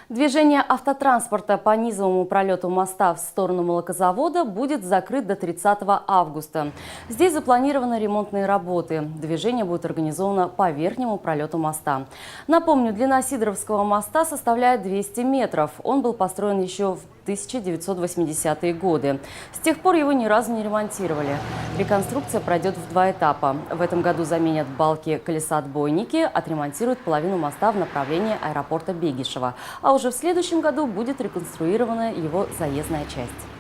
Движение автотранспорта по низовому пролету моста в сторону молокозавода будет закрыт до 30 августа. Здесь запланированы ремонтные работы. Движение будет организовано по верхнему пролету моста. Напомню, длина Сидоровского моста составляет 200 метров. Он был построен еще в 1980-е годы. С тех пор его ни разу не ремонтировали. Реконструкция пройдет в 2 этапа. В этом году заменят балки колесоотбойники, отремонтируют половину моста в направлении аэропорта Бегишева. А уже в следующем году будет реконструирована его заездная часть.